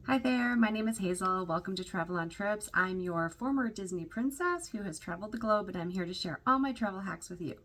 Hi there, my name is Hazel. Welcome to Travel on Trips. I'm your former Disney princess who has traveled the globe, and I'm here to share all my travel hacks with you.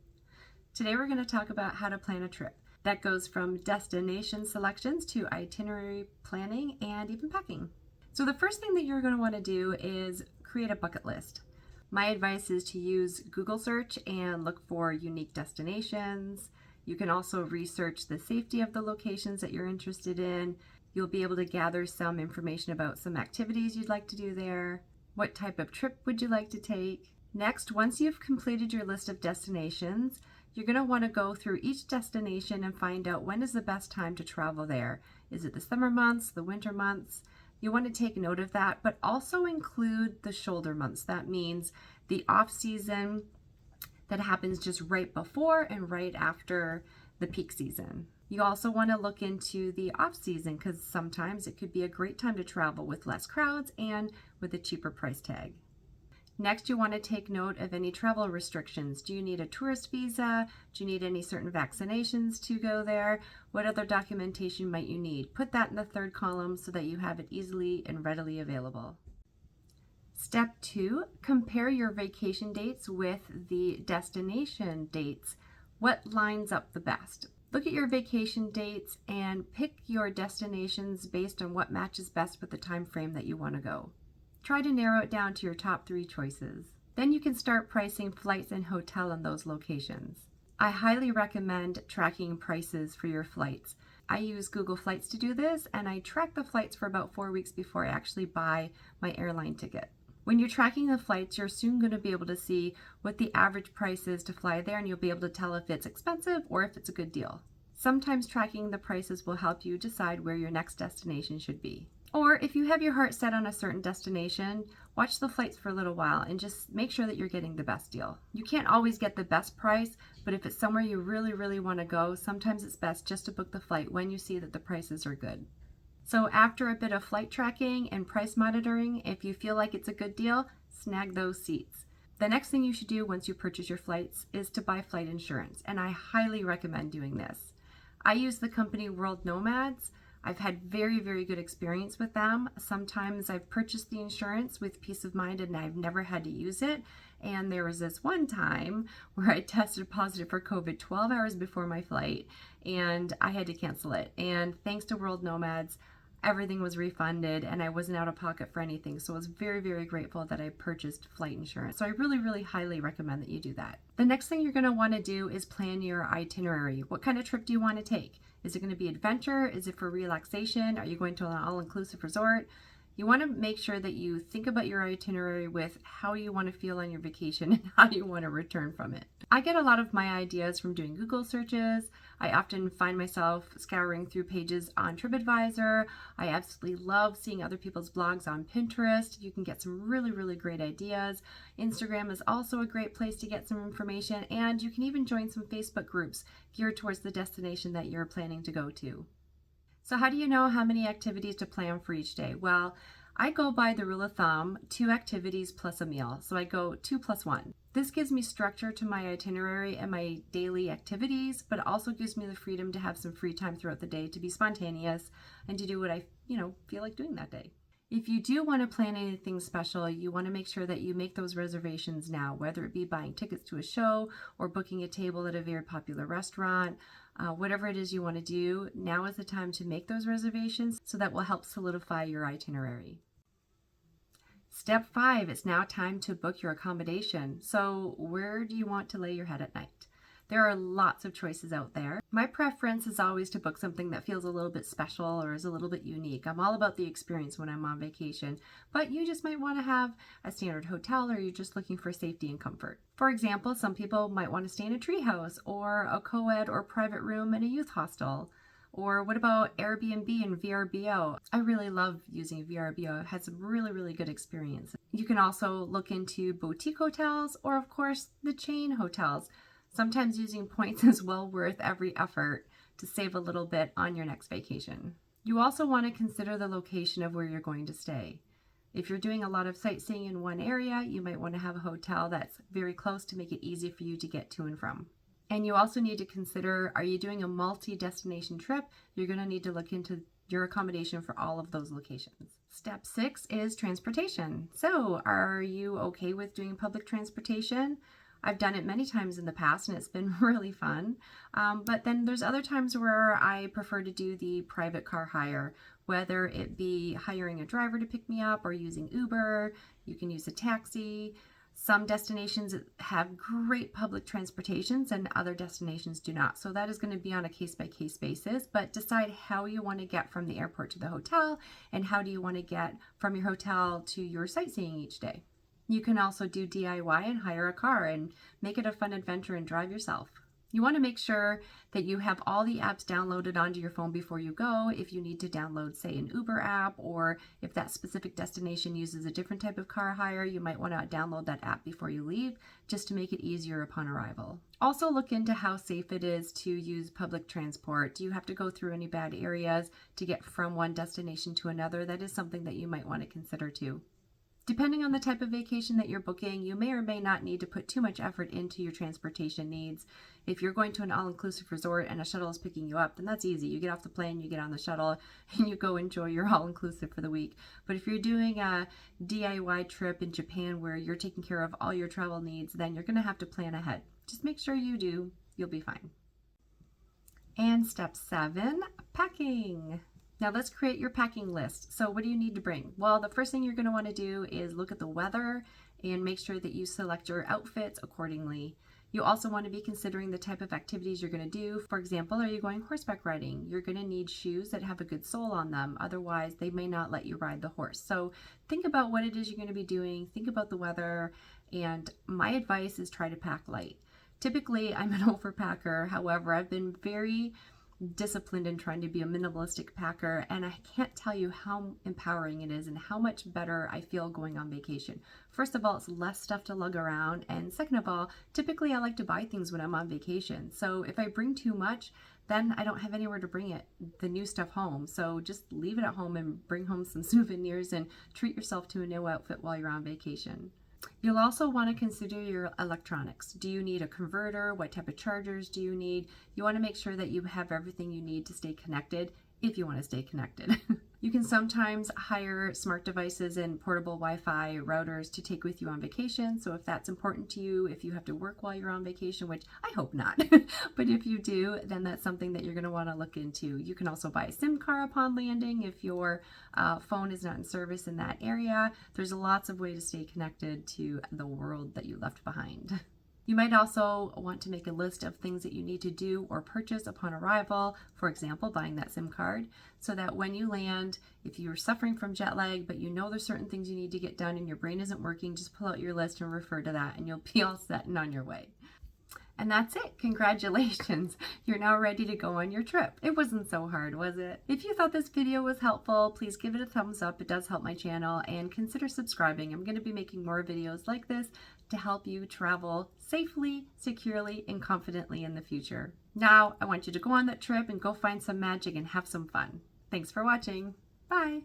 Today we're going to talk about how to plan a trip. That goes from destination selections to itinerary planning and even packing. So the first thing that you're going to want to do is create a bucket list. My advice is to use Google search and look for unique destinations. You can also research the safety of the locations that you're interested in. You'll be able to gather some information about some activities you'd like to do there. What type of trip would you like to take? Next, once you've completed your list of destinations, you're going to want to go through each destination and find out when is the best time to travel there. Is it the summer months, the winter months? You want to take note of that, but also include the shoulder months. That means the off season that happens just right before and right after the peak season. You also want to look into the off season because sometimes it could be a great time to travel with less crowds and with a cheaper price tag. Next, you want to take note of any travel restrictions. Do you need a tourist visa? Do you need any certain vaccinations to go there? What other documentation might you need? Put that in the third column so that you have it easily and readily available. Step 2, compare your vacation dates with the destination dates. What lines up the best? Look at your vacation dates and pick your destinations based on what matches best with the time frame that you want to go. Try to narrow it down to your top 3 choices. Then you can start pricing flights and hotel in those locations. I highly recommend tracking prices for your flights. I use Google Flights to do this, and I track the flights for about 4 weeks before I actually buy my airline ticket. When you're tracking the flights, you're soon going to be able to see what the average price is to fly there, and you'll be able to tell if it's expensive or if it's a good deal. Sometimes tracking the prices will help you decide where your next destination should be. Or if you have your heart set on a certain destination, watch the flights for a little while and just make sure that you're getting the best deal. You can't always get the best price, but if it's somewhere you really want to go, sometimes it's best just to book the flight when you see that the prices are good. So after a bit of flight tracking and price monitoring, if you feel like it's a good deal, snag those seats. The next thing you should do once you purchase your flights is to buy flight insurance, and I highly recommend doing this. I use the company World Nomads. I've had very good experience with them. Sometimes I've purchased the insurance with peace of mind and I've never had to use it. And there was this one time where I tested positive for COVID 12 hours before my flight and I had to cancel it. And thanks to World Nomads, everything was refunded and I wasn't out of pocket for anything. So I was very grateful that I purchased flight insurance. So I really highly recommend that you do that. The next thing you're going to want to do is plan your itinerary. What kind of trip do you want to take? Is it going to be adventure? Is it for relaxation? Are you going to an all-inclusive resort? You want to make sure that you think about your itinerary with how you want to feel on your vacation and how you want to return from it. I get a lot of my ideas from doing Google searches. I often find myself scouring through pages on TripAdvisor. I absolutely love seeing other people's blogs on Pinterest. You can get some really great ideas. Instagram is also a great place to get some information, and you can even join some Facebook groups geared towards the destination that you're planning to go to. So how do you know how many activities to plan for each day? Well, I go by the rule of thumb, 2 activities plus a meal. So I go 2 plus 1. This gives me structure to my itinerary and my daily activities, but it also gives me the freedom to have some free time throughout the day to be spontaneous and to do what I, feel like doing that day. If you do want to plan anything special, you want to make sure that you make those reservations now, whether it be buying tickets to a show or booking a table at a very popular restaurant. Whatever it is you want to do, now is the time to make those reservations so that will help solidify your itinerary. Step 5, it's now time to book your accommodation. So where do you want to lay your head at night? There are lots of choices out there. My preference is always to book something that feels a little bit special or is a little bit unique. I'm all about the experience when I'm on vacation, but you just might want to have a standard hotel or you're just looking for safety and comfort. For example, some people might want to stay in a treehouse or a co-ed or private room in a youth hostel. Or what about Airbnb and VRBO? I really love using VRBO. I've had some really good experience. You can also look into boutique hotels or of course the chain hotels. Sometimes using points is well worth every effort to save a little bit on your next vacation. You also want to consider the location of where you're going to stay. If you're doing a lot of sightseeing in one area, you might want to have a hotel that's very close to make it easy for you to get to and from. And you also need to consider, are you doing a multi-destination trip? You're going to need to look into your accommodation for all of those locations. Step 6 is transportation. So, are you okay with doing public transportation? I've done it many times in the past and it's been really fun. But then there's other times where I prefer to do the private car hire, whether it be hiring a driver to pick me up or using Uber. You can use a taxi. Some destinations have great public transportations and other destinations do not. So that is going to be on a case-by-case basis, but decide how you want to get from the airport to the hotel and how do you want to get from your hotel to your sightseeing each day. You can also do DIY and hire a car and make it a fun adventure and drive yourself. You want to make sure that you have all the apps downloaded onto your phone before you go. If you need to download, say, an Uber app, or if that specific destination uses a different type of car hire, you might want to download that app before you leave just to make it easier upon arrival. Also look into how safe it is to use public transport. Do you have to go through any bad areas to get from one destination to another? That is something that you might want to consider too. Depending on the type of vacation that you're booking, you may or may not need to put too much effort into your transportation needs. If you're going to an all-inclusive resort and a shuttle is picking you up, then that's easy. You get off the plane, you get on the shuttle, and you go enjoy your all-inclusive for the week. But if you're doing a DIY trip in Japan where you're taking care of all your travel needs, then you're going to have to plan ahead. Just make sure you do. You'll be fine. And step 7, packing. Now let's create your packing list. So what do you need to bring? Well, the first thing you're going to want to do is look at the weather and make sure that you select your outfits accordingly. You also want to be considering the type of activities you're going to do. For example, are you going horseback riding? You're going to need shoes that have a good sole on them. Otherwise, they may not let you ride the horse. So think about what it is you're going to be doing. Think about the weather. And my advice is try to pack light. Typically, I'm an overpacker. However, I've been very disciplined in trying to be a minimalistic packer, and I can't tell you how empowering it is and how much better I feel going on vacation. First of all, it's less stuff to lug around, and second of all, typically I like to buy things when I'm on vacation. So if I bring too much, then I don't have anywhere to bring the new stuff home. So just leave it at home and bring home some souvenirs and treat yourself to a new outfit while you're on vacation. You'll also want to consider your electronics. Do you need a converter? What type of chargers do you need? You want to make sure that you have everything you need to stay connected if you want to stay connected. You can sometimes hire smart devices and portable Wi-Fi routers to take with you on vacation. So if that's important to you, if you have to work while you're on vacation, which I hope not, but if you do, then that's something that you're going to want to look into. You can also buy a SIM card upon landing if your phone is not in service in that area. There's lots of ways to stay connected to the world that you left behind. You might also want to make a list of things that you need to do or purchase upon arrival, for example, buying that SIM card, so that when you land, if you're suffering from jet lag, but you know there's certain things you need to get done and your brain isn't working, just pull out your list and refer to that and you'll be all set and on your way. And that's it. Congratulations. You're now ready to go on your trip. It wasn't so hard, was it? If you thought this video was helpful, please give it a thumbs up. It does help my channel, and consider subscribing. I'm going to be making more videos like this to help you travel safely, securely, and confidently in the future. Now, I want you to go on that trip and go find some magic and have some fun. Thanks for watching. Bye.